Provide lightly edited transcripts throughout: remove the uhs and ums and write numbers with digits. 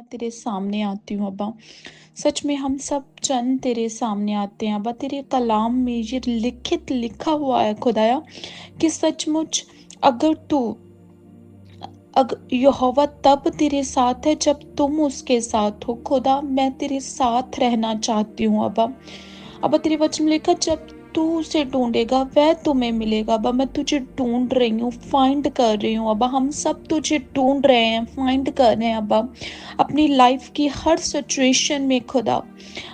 मैं तेरे सामने आती हूँ अब्बा। सच में हम सब जन तेरे सामने आते हैं अब्बा। तेरे कलाम में ये लिखित लिखा हुआ है खुदाया कि सचमुच अगर तू अग यहोवा तब तेरे साथ है जब तुम उसके साथ हो। खुदा मैं तेरे साथ रहना चाहती हूँ अब्बा। अब्बा तेरे वचन में लिखा जब तू उसे ढूंढेगा वह तुम्हें मिलेगा। अब्बा मैं तुझे ढूंढ रही हूँ, फाइंड कर रही हूँ अब्बा। हम सब तुझे ढूंढ रहे हैं, फाइंड कर रहे हैं अब्बा। अपनी लाइफ की हर सिचुएशन में खुदा,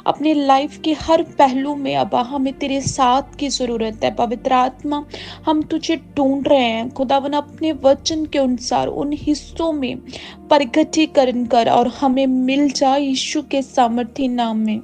अपने लाइफ के हर पहलू में अब्बा हमें तेरे साथ की ज़रूरत है। पवित्र आत्मा हम तुझे ढूंढ रहे हैं खुदावन, अपने वचन के अनुसार उन हिस्सों में प्रगटीकरण कर और हमें मिल जाए यीशु के सामर्थी नाम में।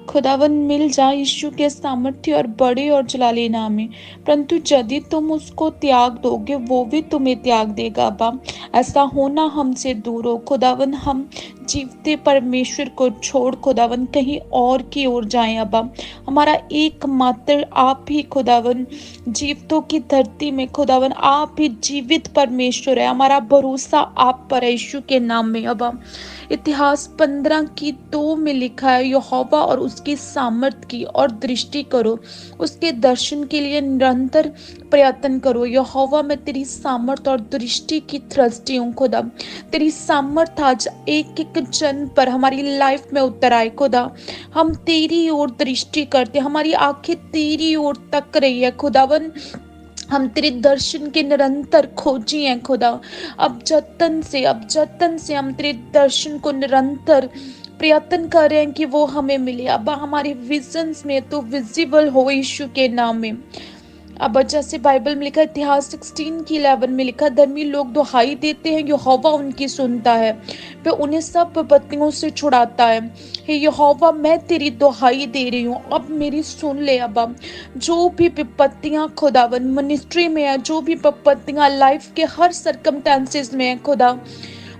खुदावन मिल जा यीशु के सामर्थ्य और बड़े और जलाली नाम में। परंतु यदि तुम उसको त्याग दोगे वो भी तुम्हें त्याग देगा अब्बा। ऐसा होना हमसे दूर हो खुदावन। हम जीवते परमेश्वर को छोड़ खुदावन कहीं और की ओर जाएं अब्बा। हमारा एकमात्र आप ही खुदावन, जीवतों की धरती में खुदावन आप ही जीवित परमेश्वर है। हमारा भरोसा आप पर है यीशु के नाम में अब्बा। इतिहास 15:2 में लिखा है यहोवा और उसकी सामर्थ की और दृष्टि करो, उसके दर्शन के लिए निरंतर प्रयत्न करो। यहोवा मैं तेरी सामर्थ और दृष्टि की दृष्टि हूँ खुदा। तेरी सामर्थ आज एक एक जन पर हमारी लाइफ में उतर आए खुदा। हम तेरी ओर दृष्टि करते, हमारी आंखें तेरी ओर तक रही है खुदावन। हम तेरे दर्शन के निरंतर खोजी हैं खुदा। अब जतन से हम तेरे दर्शन को निरंतर प्रयत्न कर रहे हैं कि वो हमें मिले। अब हमारे विजन्स में तो विजिबल हो यीशु के नाम में। अब जैसे बाइबल में लिखा है, इतिहास 16:11 में लिखा, धर्मी लोग दुहाई देते हैं, यहोवा उनकी सुनता है, वह उन्हें सब विपत्तियों से छुड़ाता है। हे यहोवा मैं तेरी दुहाई दे रही हूँ, अब मेरी सुन ले अब्बा। जो भी विपत्तियां खुदावन मिनिस्ट्री में है, जो भी विपत्तियां लाइफ के हर सर्कमटेंसेस में है खुदा,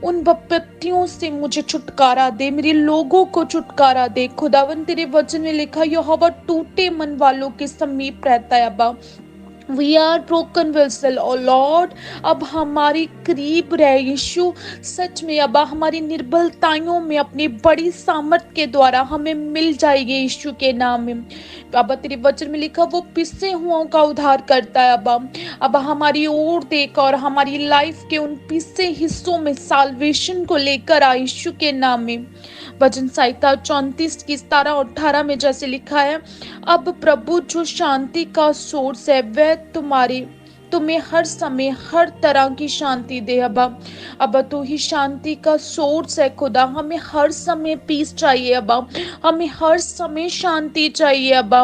उन विपत्तियों से मुझे छुटकारा दे, मेरे लोगों को छुटकारा दे खुदावन। तेरे वचन में लिखा यहोवा टूटे मन वालों के समीप रहता है अब्बा। We are broken vessel O Lord. अब हमारी करीब रहे यीशु। सच में अब हमारी निर्बलताओं में अपनी बड़ी सामर्थ के द्वारा हमें मिल जाएगी यीशु के नाम में। अब तेरे वचन में लिखा वो पिसे हुओं का उद्धार करता है अब हमारी ओर देख और हमारी लाइफ के उन पिसे हिस्सों में साल्वेशन को लेकर आ यीशु के नाम में। वचन संहिता 34:17-18 में जैसे लिखा है, अब प्रभु जो शांति का सोर्स है वह तुम्हें हर समय हर तरह की शांति दे अब्बा। अब तू ही शांति का सोर्स है खुदा। हमें हर समय पीस चाहिए अब्बा, हमें हर समय शांति चाहिए अब्बा।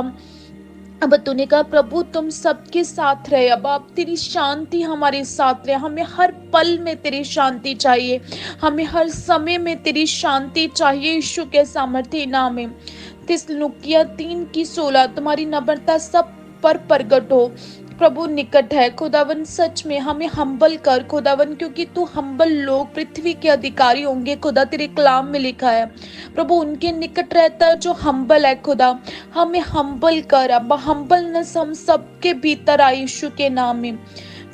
अब तूने कहा प्रभु तुम सबके साथ रहे। अब तेरी शांति हमारे साथ रहे। हमें हर पल में तेरी शांति चाहिए, हमें हर समय में तेरी शांति चाहिए यीशु के सामर्थ्य नाम में। थिस्सलुनीकियों 3:16 तुम्हारी नम्रता सब पर प्रगट हो, प्रभु निकट है। खुदावन सच में हमें हम्बल कर खुदावन, क्योंकि तू हम्बल लोग पृथ्वी के अधिकारी होंगे खुदा। तेरे कलाम में लिखा है प्रभु उनके निकट रहता है जो हम्बल है खुदा। हमें हम्बल कर अब हम्बलनेस हम सबके भीतर आई यीशु के नाम में।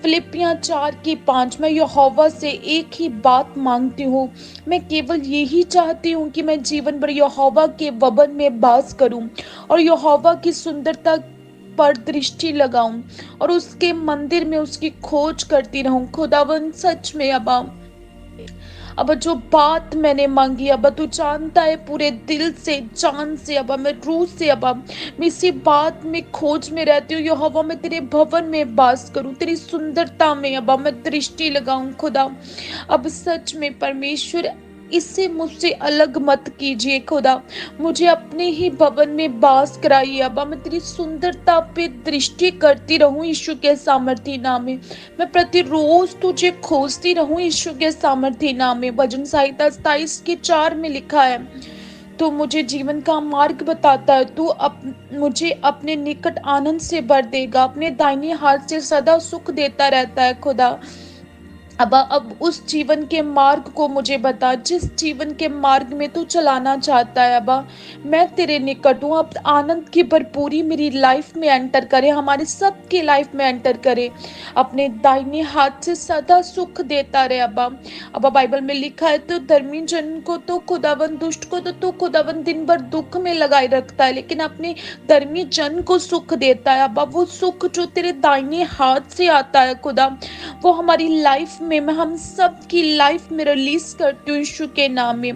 फिलिपियां 4:5 मैं यहोवा से एक ही बात मांगती हूँ, मैं केवल यही चाहती हूँ कि मैं जीवन भर यहोवा के भवन में वास करूँ और यहोवा की सुंदरता पर दृष्टि लगाऊं और उसके मंदिर में उसकी खोज करती रहूं खुदावन। सच में अब जो बात मैंने मांगी अब तू जानता है पूरे दिल से, जान से, अब मैं रूह से, अब मैं इसी बात में खोज में रहती हूँ यहोवा। मैं तेरे भवन में वास करूं, तेरी सुंदरता में अब मैं दृष्टि लगाऊं खुदा। अब सच में परमेश्वर इससे मुझसे अलग मत कीजिए खुदा। मुझे अपने ही भवन में वास कराइए अब मैं तेरी सुंदरता पे दृष्टि करती रहूं यीशु के सामर्थ्य नाम में। मैं प्रतिरोज तुझे खोजती रहूं यीशु के सामर्थ्य नाम में। भजन संहिता 27:4 में लिखा है, तू मुझे जीवन का मार्ग बताता है, तू मुझे अपने निकट आनंद से भर देगा, अपने दाहिने हाथ से सदा सुख देता रहता है खुदा। अब उस जीवन के मार्ग को मुझे बता, जिस जीवन के मार्ग में तू चलाना चाहता है। अबा मैं तेरे निकट हूँ। अब आनंद की भरपूरी मेरी लाइफ में एंटर करे, हमारे सबकी लाइफ में एंटर करे। अपने दाहिने हाथ से सदा सुख देता रहे। अबा बाइबल में लिखा है, तो धर्मी जन को तो खुदावन, दुष्ट को तो तू खुदावन दिन भर दुख में लगाए रखता है, लेकिन अपने धर्मी जन को सुख देता है। अबा वो सुख जो तेरे दाहिने हाथ से आता है खुदा, वो हमारी लाइफ में, मैं हम सब की लाइफ में रिलीज करती हूँ यीशु के नाम में।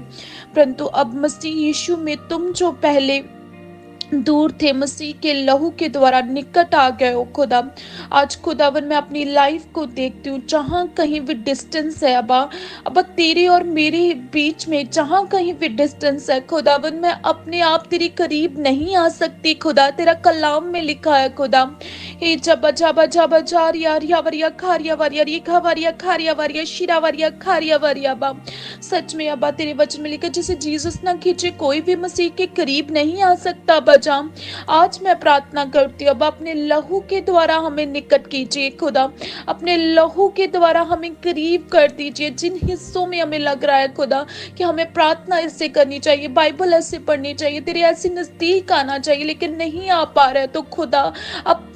परंतु अब मसीह यीशु में तुम जो पहले दूर थे, मसीह के लहू के द्वारा निकट आ गए हो खुदा। आज खुदावन मैं अपनी लाइफ को देखती हूँ, जहाँ कहीं भी डिस्टेंस है अब तेरे और मेरे बीच में जहाँ कहीं भी डिस्टेंस है खुदावन, मैं अपने आप तेरे करीब नहीं आ सकती खुदा। तेरा कलाम में लिखा है खुदा, हे जब जब जब जारिया रिया वरिया खारिया वरिया रेखा वरिया खारिया वरिया शिरा वरिया खारिया वरिया बा। सच में अब्बा तेरे वचन में लिखा, जैसे जीसस ना खींचे कोई भी मसीह के करीब नहीं आ सकता। बचा आज मैं प्रार्थना करती हूँ, अब अपने लहू के द्वारा हमें निकट कीजिए खुदा, अपने लहू के द्वारा हमें करीब कर दीजिए। जिन हिस्सों में हमें लग रहा है खुदा कि हमें प्रार्थना ऐसे करनी चाहिए, बाइबल ऐसे पढ़नी चाहिए, तेरे ऐसे नजदीक आना चाहिए, लेकिन नहीं आ पा रहा है, तो खुदा अब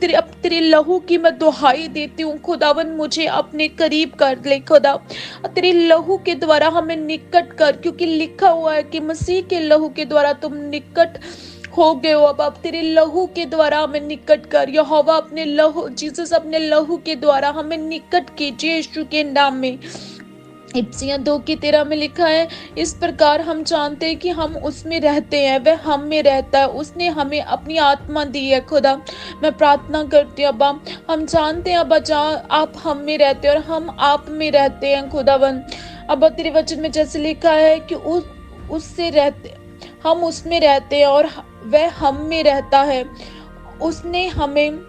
तेरे लहू की मैं दुहाई देती हूँ खुदावन, मुझे अपने करीब कर ले खुदा। तेरे लहू के द्वारा हमें निकट कर, क्योंकि लिखा हुआ है कि मसीह के लहू के द्वारा तुम निकट हो गए हो। अब तेरे लहू के द्वारा हमें निकट कर यहोवा, अपने लहू जीसस, अपने लहू के द्वारा हमें निकट कीजिए यीशु के नाम में। इब्सियाँ 2:13 में लिखा है, इस प्रकार हम जानते हैं कि हम उसमें रहते हैं, वह हम में रहता है, उसने हमें अपनी आत्मा दी है खुदा। मैं प्रार्थना करती हूँ अब्बा, हम जानते हैं अब्बा, जहाँ आप हम में रहते हैं और हम आप में रहते हैं खुदावन। अब्बा तेरे वचन में जैसे लिखा है कि उससे रहते, हम उसमें रहते हैं और वह हम में रहता है, उसने हमें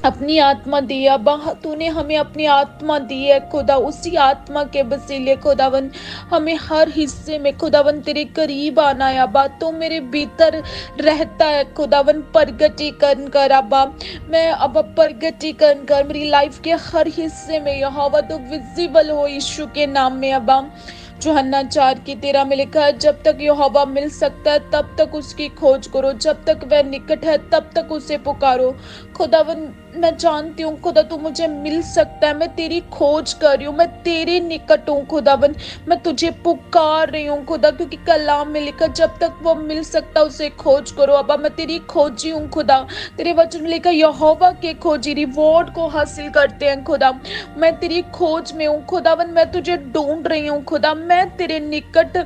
अपनी आत्मा दी है। अब्बा तूने हमें अपनी आत्मा दी है खुदा, उसी आत्मा के वसीले खुदावन हमें हर हिस्से में खुदावन तेरे करीब आना है। अब्बा तो मेरे भीतर रहता है खुदावन, प्रगटीकरण कर अब्बा, मैं अब प्रगटीकरण कर मेरी लाइफ के हर हिस्से में, यहोवा तो विजिबल हो यीशु के नाम में। अब्बा यूहन्ना 4:13 में लिखा है, जब तक यहोवा मिल सकता है तब तक उसकी खोज करो, जब तक वह निकट है तब तक उसे पुकारो। खुदावन मैं जानती हूँ खुदा तू मुझे मिल सकता है, मैं तेरी खोज कर रही हूँ, मैं तेरे निकट हूँ खुदावन, मैं तुझे पुकार रही हूँ खुदा, क्योंकि कलाम में लिखा जब तक वो मिल सकता उसे खोज करो। अब्बा मैं तेरी खोजी हूँ खुदा, तेरे वचन में लिखा यहोवा के खोजी रिवॉर्ड को हासिल करते हैं खुदा। मैं तेरी खोज में हूँ खुदावन, मैं तुझे ढूंढ रही हूँ खुदा, मैं तेरे निकट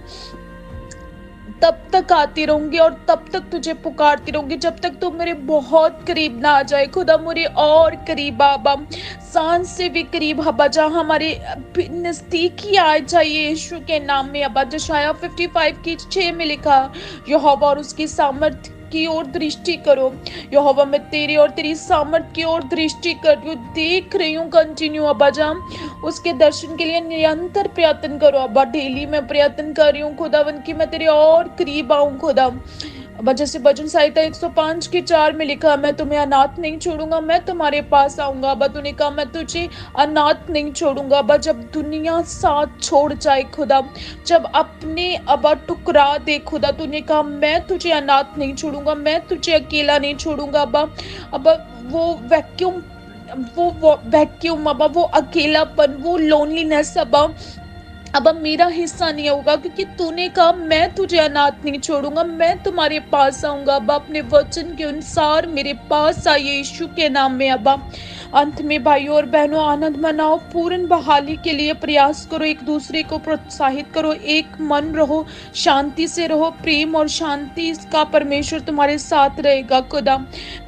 तब तक आती रहूंगी और तब तक तुझे पुकारती रहूंगी जब तक तू मेरे बहुत करीब ना आ जाए खुदा, मेरे और करीब आबा, सांस से भी करीब हबा, जहाँ हमारे नजदीक ही आ जाइए यीशु के नाम में। अब्बा यशायाह 55:6 में लिखा, यहोवा और उसकी सामर्थ की ओर दृष्टि करो। यहोवा मैं तेरी और तेरी सामर्थ की ओर दृष्टि कर रही हूँ, देख रही हूँ कंटिन्यू अब्बा, जहाँ उसके दर्शन के लिए निरंतर प्रयत्न करो अब्बा। डेली मैं प्रयत्न कर रही हूँ खुदावन की मैं तेरे और करीब आऊँ खुदा। अब्बा जैसे भजन संहिता 105:4 में लिखा, मैं तुम्हें अनाथ नहीं छोड़ूंगा, मैं तुम्हारे पास आऊंगा। अब्बा तूने कहा मैं तुझे अनाथ नहीं छोड़ूंगा। अब्बा जब दुनिया साथ छोड़ जाए खुदा, जब अपने अब्बा टुकरा दे खुदा, तूने कहा मैं तुझे अनाथ नहीं छोड़ूंगा, मैं तुझे अकेला नहीं छोड़ूंगा। अब्बा वो वैक्यूम अब्बा, वो अकेलापन, वो लोनलीनेस अब्बा अब मेरा हिस्सा नहीं होगा, क्योंकि तूने कहा मैं तुझे अनाथ नहीं छोड़ूंगा, मैं तुम्हारे पास आऊंगा। अब अपने वचन के अनुसार मेरे पास आइए यीशु के नाम में। अब अंत में भाइयों और बहनों आनंद मनाओ, पूर्ण बहाली के लिए प्रयास करो, एक दूसरे को प्रोत्साहित करो, एक मन रहो, शांति से रहो, प्रेम और शांति का परमेश्वर तुम्हारे साथ रहेगा खुदा।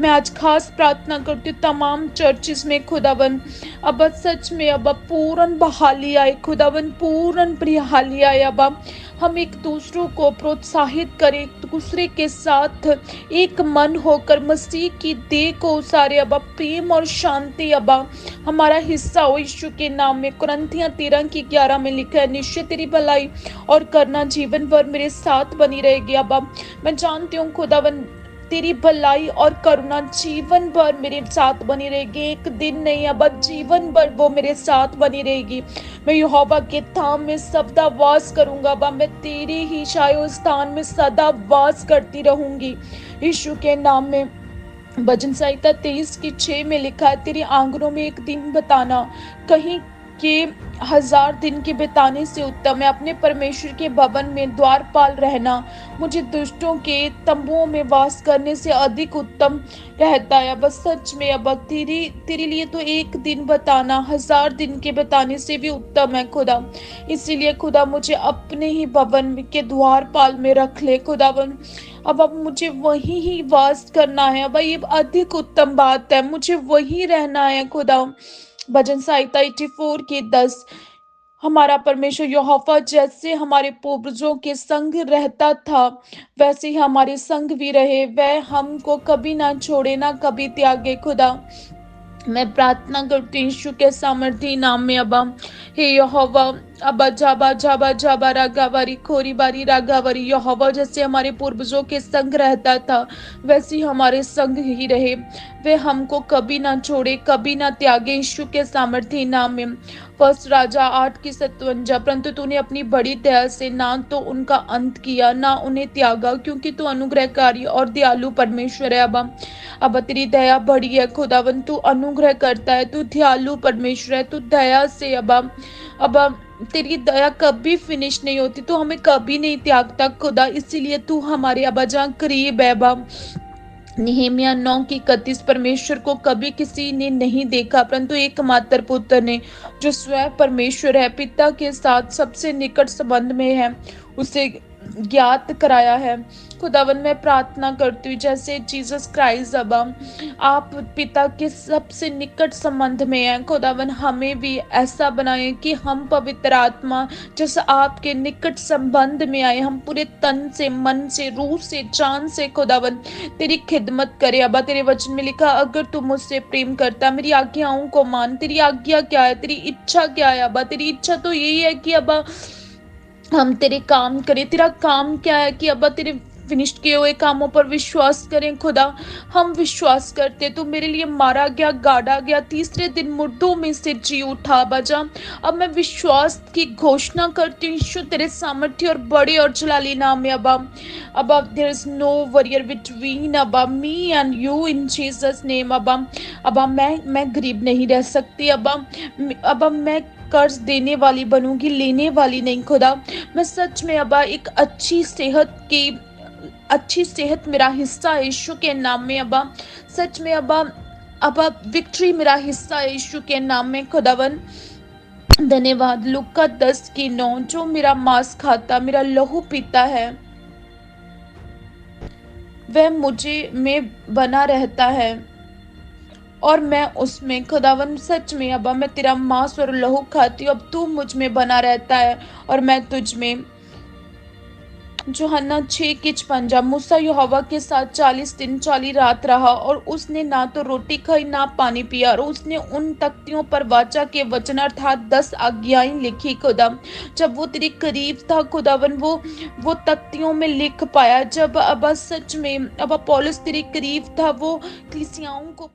मैं आज खास प्रार्थना करती हूँ तमाम चर्चिस में खुदावन, अब सच में अब पूर्ण बहाली आए खुदावन, पूर्ण बहाली आए। अब हम एक दूसरों को प्रोत्साहित करें, एक दूसरे के साथ एक मन होकर मसीह की देह को उसारे। अब प्रेम और शांति अब हमारा हिस्सा हो यीशु के नाम में। कुरिन्थियों 13:11 में लिखा है, निश्चय तेरी भलाई और करना जीवन भर मेरे साथ बनी रहेगी। अब मैं जानती हूँ खुदावन तेरी भलाई और करुणा जीवन भर मेरे साथ बनी रहेगी। एक दिन नहीं, अब जीवन भर वो मेरे साथ बनी रहेगी। मैं यहोवा के धाम में सदा वास करूंगा। अब मैं तेरे ही छाया स्थान में सदा वास करती रहूंगी। यीशु के नाम में। भजन संहिता 23:6 में लिखा है, तेरे आंगनों में एक दिन बताना कहीं के 1000 दिन के बिताने से उत्तम है। अपने परमेश्वर के भवन में द्वारपाल रहना मुझे दुष्टों के तंबुओं में वास करने से अधिक उत्तम रहता है। बस सच में अब तेरे लिए तो एक दिन बताना 1000 दिन के बिताने से भी उत्तम है खुदा। इसीलिए खुदा मुझे अपने ही भवन के द्वारपाल में रख ले खुदावन। अब मुझे वही ही वास करना है। अब ये अधिक उत्तम बात है, मुझे वही रहना है खुदा। भजन संहिता 84:10, हमारा परमेश्वर यहोवा जैसे हमारे पूर्वजों के संग रहता था वैसे ही हमारे संग भी रहे। वह हमको कभी ना छोड़े ना कभी त्यागे खुदा। मैं प्रार्थना करती हूँ यीशु के सामर्थी नाम में। अब हे यहोवा, अब जाबा जाबा जाबा रागावारी खोरी बारी रागावारी, यहोवा जैसे हमारे पूर्वजों के संग रहता था वैसे ही हमारे संग ही रहे। वे हमको कभी ना छोड़े कभी ना त्यागे, यीशु के सामर्थी नाम में। फर्स्ट राजा 8:57, परंतु तूने अपनी बड़ी दया से ना तो उनका अंत किया ना उन्हें त्यागा, क्योंकि तू अनुग्रहकारी और दयालु परमेश्वर है। अब तेरी दया बड़ी है खुदावन, तू अनुग्रह करता है, तू दयालु परमेश्वर है, तू दया से अब तेरी दया कभी फिनिश नहीं होती, तू हमें कभी नहीं त्यागता खुदा। इसीलिए तू हमारे अब जहाँ करीब है। नहम्याह 9:31, परमेश्वर को कभी किसी ने नहीं देखा परंतु एकमात्र पुत्र ने, जो स्वयं परमेश्वर है, पिता के साथ सबसे निकट संबंध में है, उसे ज्ञात कराया है। खुदावन मैं प्रार्थना करती हूँ जैसे जीसस क्राइस्ट अब आप पिता के सबसे निकट संबंध में हैं, खुदावन हमें भी ऐसा बनाए कि हम पवित्र आत्मा जैसे आपके निकट संबंध में आए, हम पूरे तन से मन से रूह से जान से खुदावन तेरी खिदमत करे। अबा तेरे वचन में लिखा, अगर तू मुझसे प्रेम करता मेरी आज्ञाओं को मान। तेरी आज्ञा क्या है, तेरी इच्छा क्या है? अबा तेरी इच्छा तो यही है कि अबा हम तेरे काम करें। तेरा काम क्या है कि अब्बा तेरे फिनिश किए हुए कामों पर विश्वास करें खुदा। हम विश्वास करते तू मेरे लिए मारा गया गाड़ा गया, तीसरे दिन मुर्दों में से जी उठा बजा। अब मैं विश्वास की घोषणा करती हूँ यीशु तेरे सामर्थ्य और बड़े और जलाली नाम में। अब there is no barrier between Abba me and you in Jesus name. अब मैं गरीब नहीं रह सकती। अब मैं कर्ज देने वाली बनूंगी, लेने वाली नहीं खुदा। मैं सच में एक अच्छी सेहत मेरा हिस्सा है यीशु के नाम में। सच में विक्ट्री मेरा हिस्सा है यीशु के नाम में खुदावन। धन्यवाद। लूका 10:9, जो मेरा मांस खाता मेरा लहू पीता है वह मुझे में बना रहता है और मैं उसमें। खुदावन सच में मैं तेरा मांस और लहू खाती हूँ, अब तू मुझ में बना रहता है और मैं तुझ में। यूहन्ना 6:56, मूसा यहोवा के साथ 40 दिन 40 रात रहा और उसने ना तो रोटी खाई ना पानी पिया, और उसने उन तख्तियों पर वाचा के वचन अर्थात 10 आज्ञाएं लिखी खुदा। जब वो तेरे करीब था खुदावन, वो तख्तियों में लिख पाया। जब सच में पौलुस तेरे करीब था, वो कलीसियाओं को